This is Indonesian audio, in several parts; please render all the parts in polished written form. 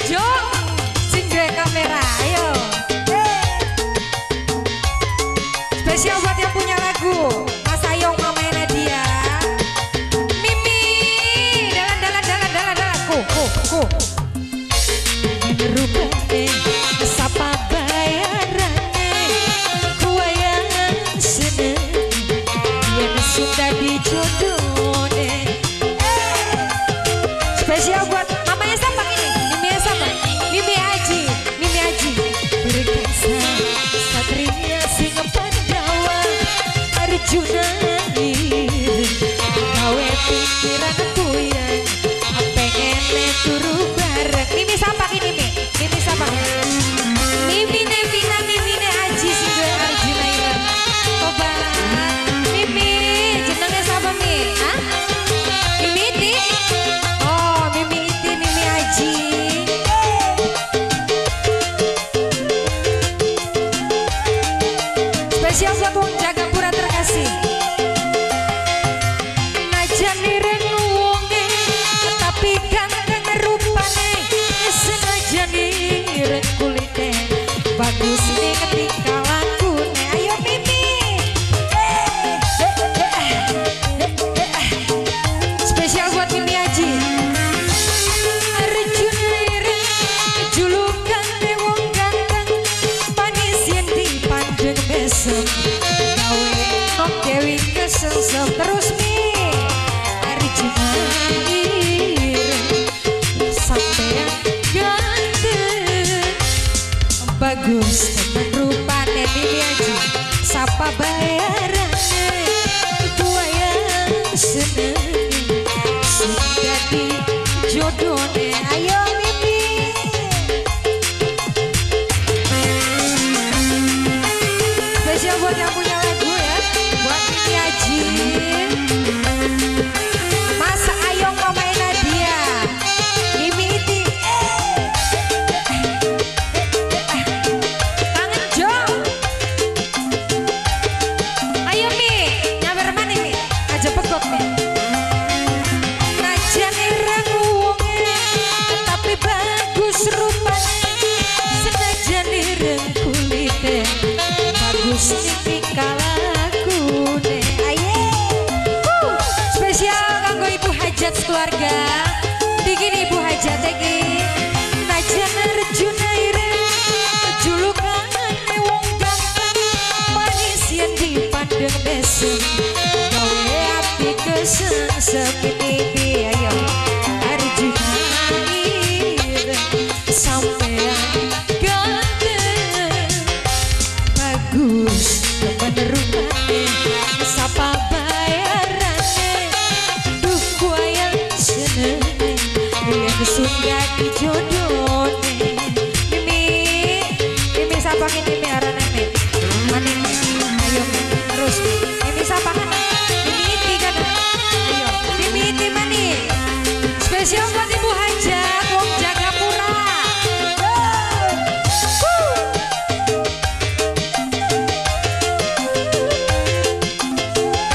Jom, sing duwe kamera, ayo. Spesial buat yang punya lagu, Mas Ayong Mama Nadia. Mimi, dalan, ku. Rupane, sapa bayarane, kuayang seneng, yen sudah dijodohne. Spesial buat mamanya siapa ini? Mimi siapa? Mimi Aji. Berkasa satria sing Pandawa, Arjuna gawe pikiranku yang pengen turu bareng. Mimi siapa ini? Mimi siapa? Mimi Nevina, Mimi Aji sing gawe Arjuna ireng. Coba Mimi jenenge siapa Mi? Hah? Mimi Iti? Oh, Mimi Iti, Mimi Aji. Spesial buat wong Jagapura terkasih. Najan ireng wonge tapi ganteng rupane, senajan ireng kulite bagus nih ketika lakune. Ayo Mimi. Spesial buat Mimi Aji. Arjuna ireng julukan wong ganteng, manis yen dipandeng besem, gawe nok dewi kesengsem. Terus Mi Arjuna ireng sampean ganteng, bagus temen rupane. Mimi Aji sapa bayarane, kuayang seneng, sudah dijodohne. Ayo Mimi. Spesial buat yang punya lagu ya, buat Mimi Aji, Mas Ayong Mama Nadia, Mimi Iti. Kangen Jom. Ayo Mi, nyamper mana Mi? Aja pegot Mi. Najan ireng wonge tapi bagus rupane, senajan ireng kulite bagus nih tingkah lakune. Aye. Spesial kanggo Ibu Hajat keluarga. Dikini Ibu Hajat iki. Najan Arjuna ireng julukane wong ganteng, manis yen dipandeng mesem, gawe ati kesengsem. Mimi ayo Arjuna ireng sampean ganteng, bagus temen rupane, sapa bayarane, duh kuayang seneng, yen sudah dijodohne. Mimi sapa ini Mi arane Mi? Mani Mi? Ayo Mi. Terus Mimi sapa kan? Mimi Iti kan? Ayo Mimi Iti mani. Spesial buat Ibu Hajat wong Jagapura.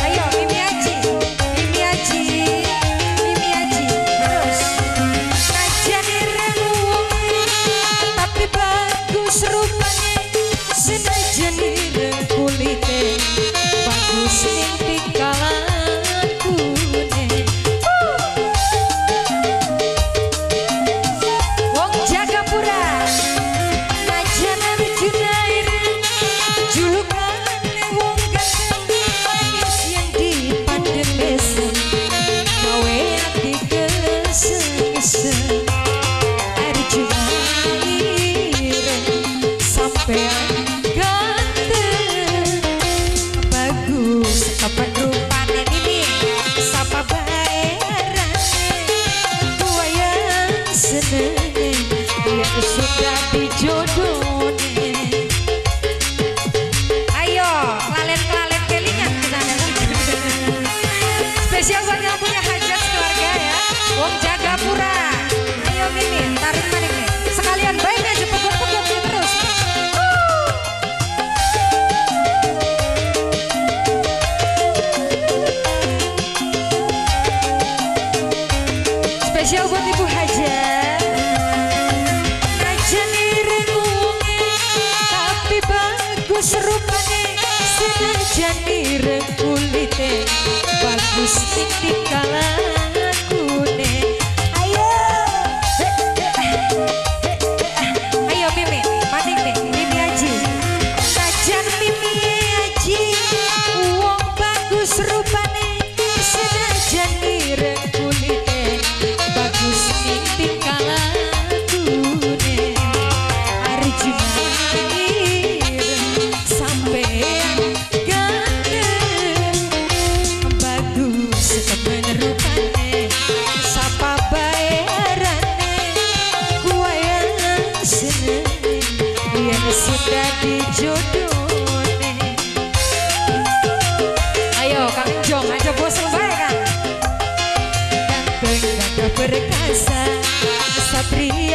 Ayo Mimi Aji. Terus najan ireng wonge tapi bagus rupane, senajan ireng kulite bagus ning tingkah lakune. Wong Jagapura. Najan Arjuna ireng julukane wong ganteng, manis yen dipandeng mesem, gawe ati kesengsem. Arjuna ireng sampean ganteng, bagus temen rupane. Mimi sapa bayarane, kuayang seneng, yen sudah dijodohne. Ayo kelalen kelingan kita. Spesial buat yang punya hajat keluarga ya, wong Jagapura. Ayo Mimi, tarik manik nih. Sekalian baik aja pukul-pukul terus. Spesial buat Ibu Hajat. senajan ireng kulite bagus titik kalakune. Ayo ayo Mimi maning nih Mimi Aji sajan Mimi Aji wong bagus rupane senajan ireng kulite bagus titik kalakune. Arjuna sudah dijodohne. Ayo Kang Jong aja bos bae kan. Ganteng gagah perkasa satria